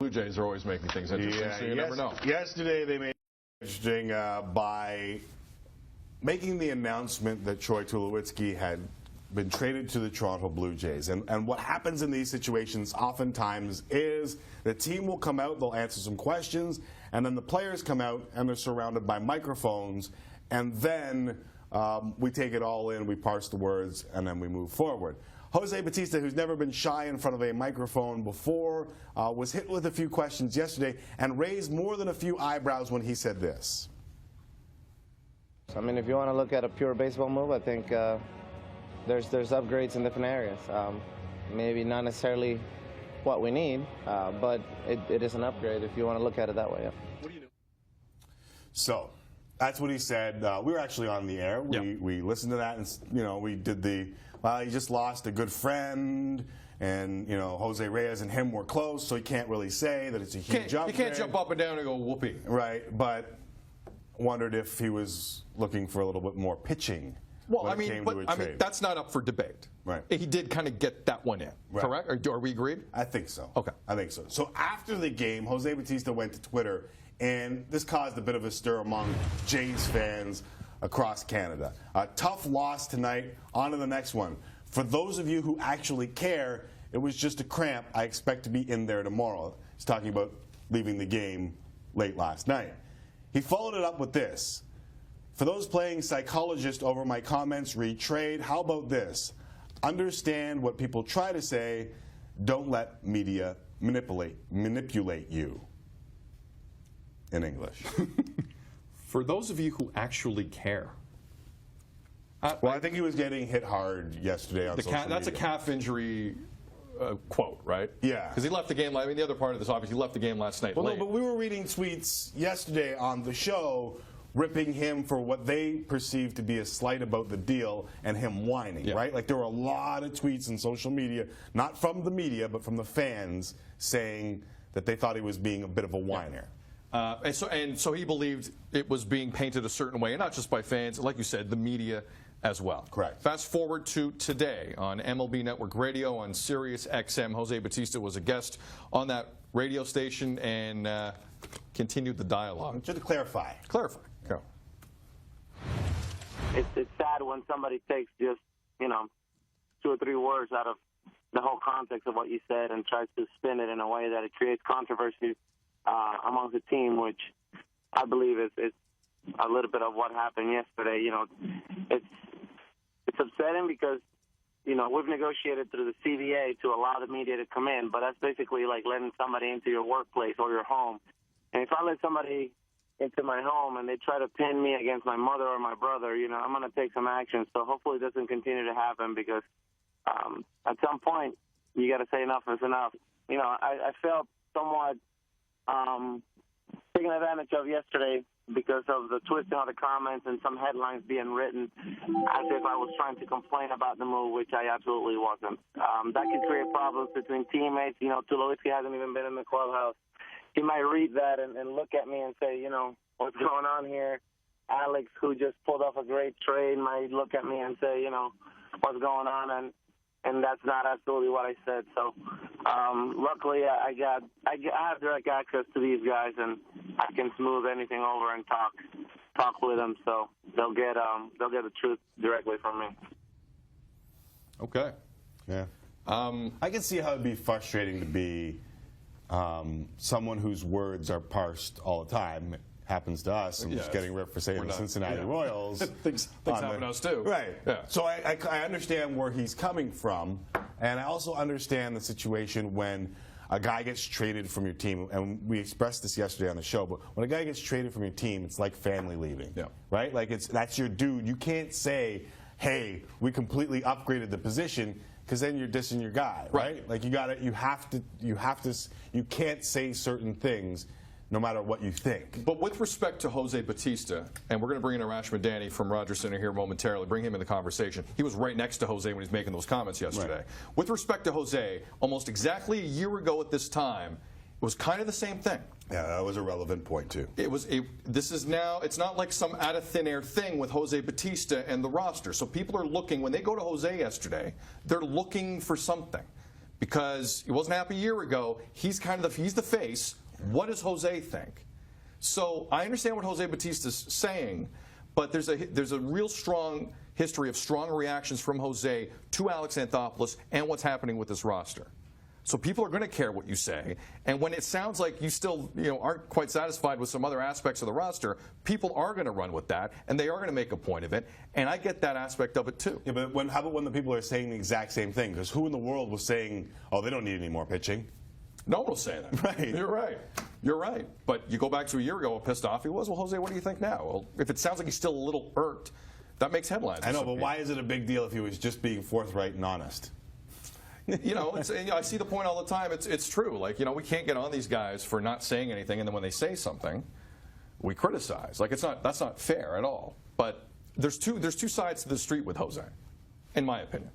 Blue Jays are always making things interesting, so you never know. Yesterday they made it interesting by making the announcement that Troy Tulowitzki had been traded to the Toronto Blue Jays. And what happens in these situations oftentimes is the team will come out, they'll answer some questions, and then the players come out and they're surrounded by microphones, and then we take it all in, we parse the words, and then we move forward. Jose Bautista, who's never been shy in front of a microphone before, was hit with a few questions yesterday and raised more than a few eyebrows when he said this. I mean, if you want to look at a pure baseball move, I think there's upgrades in different areas. Maybe not necessarily what we need, but it is an upgrade if you want to look at it that way. Yeah. What do you do? So that's what he said. We were actually on the air. We listened to that, and we did the. Well, he just lost a good friend, and Jose Reyes and him were close, so he can't really say that it's a huge upgrade. You can't jump up and down and go whoopee. Right, but wondered if he was looking for a little bit more pitching. Well, I mean, that's not up for debate. Right. He did kind of get that one in, correct? Are we agreed? I think so. Okay. I think so. So after the game, Jose Bautista went to Twitter, and this caused a bit of a stir among Jays fans across Canada. A tough loss tonight. On to the next one. For those of you who actually care, it was just a cramp. I expect to be in there tomorrow. He's talking about leaving the game late last night. He followed it up with this. For those playing psychologist over my comments, read trade, how about this? Understand what people try to say. Don't let media manipulate you. In English. For those of you who actually care. Well, I think he was getting hit hard yesterday on social media. That's a calf injury quote, right? Yeah. Because he left the game. I mean, the other part of this, obviously, he left the game last night. Well, no, but we were reading tweets yesterday on the show ripping him for what they perceived to be a slight about the deal and him whining, right? Like there were a lot of tweets in social media, not from the media, but from the fans saying that they thought he was being a bit of a whiner. And so he believed it was being painted a certain way, and not just by fans, like you said, the media as well. Correct. Fast forward to today on MLB Network Radio on Sirius XM. Jose Bautista was a guest on that radio station and continued the dialogue. Just to clarify. Clarify. Go. It's sad when somebody takes just, 2 or 3 words out of the whole context of what you said and tries to spin it in a way that it creates controversy amongst the team, which I believe is a little bit of what happened yesterday. It's upsetting because, we've negotiated through the CBA to allow the media to come in, but that's basically like letting somebody into your workplace or your home. And if I let somebody into my home and they try to pin me against my mother or my brother, I'm going to take some action. So hopefully it doesn't continue to happen because at some point you got to say enough is enough. I felt somewhat taken advantage of yesterday because of the twisting of the comments and some headlines being written as if I was trying to complain about the move, which I absolutely wasn't. That could create problems between teammates. Tulowitzki hasn't even been in the clubhouse. He might read that and look at me and say, what's going on here? Alex, who just pulled off a great trade, might look at me and say, what's going on? And that's not absolutely what I said. So luckily I have direct access to these guys, and I can smooth anything over and talk with them. So they'll get the truth directly from me. Okay. Yeah. I can see how it'd be frustrating to be someone whose words are parsed all the time. It happens to us. I'm just getting ripped for saying the Cincinnati Royals. Things happen to us too. Right. Yeah. So I understand where he's coming from, and I also understand the situation when a guy gets traded from your team, and we expressed this yesterday on the show, but when a guy gets traded from your team, it's like family leaving. Yeah. Right? Like that's your dude. You can't say, hey, we completely upgraded the position, because then you're dissing your guy, right? Like you can't say certain things no matter what you think. But with respect to Jose Bautista, and we're going to bring in Arash Madani from Rogers Center here momentarily, bring him in the conversation. He was right next to Jose when he was making those comments yesterday. Right. With respect to Jose, almost exactly a year ago at this time, it was kind of the same thing. Yeah, that was a relevant point too. It's not like some out of thin air thing with Jose Bautista and the roster. So people are looking, when they go to Jose yesterday, they're looking for something. because he wasn't happy a year ago. He's kind of he's the face. What does Jose think? So I understand what Jose Bautista's saying, but there's a real strong history of strong reactions from Jose to Alex Anthopoulos and what's happening with this roster. So people are going to care what you say, and when it sounds like you still aren't quite satisfied with some other aspects of the roster, people are going to run with that, and they are going to make a point of it, and I get that aspect of it too. Yeah, but how about when the people are saying the exact same thing? Because who in the world was saying, oh, they don't need any more pitching? No one will say that. Right. You're right. You're right. But you go back to a year ago, how pissed off he was. Well, Jose, what do you think now? Well, if it sounds like he's still a little irked, that makes headlines. I know, but why is it a big deal if he was just being forthright and honest? I see the point all the time. It's true. Like, we can't get on these guys for not saying anything, and then when they say something, we criticize. Like, that's not fair at all. But there's two sides to the street with Jose, in my opinion.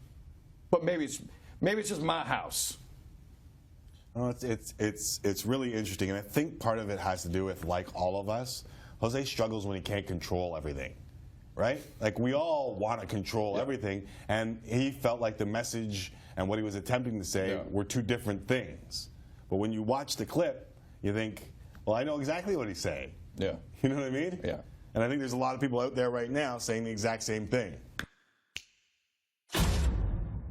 But maybe it's just my house. Well, it's really interesting, and I think part of it has to do with, like all of us, Jose struggles when he can't control everything, right? Like, we all want to control everything, and he felt like the message and what he was attempting to say were two different things. But when you watch the clip, you think, well, I know exactly what he's saying. Yeah. You know what I mean? Yeah. And I think there's a lot of people out there right now saying the exact same thing.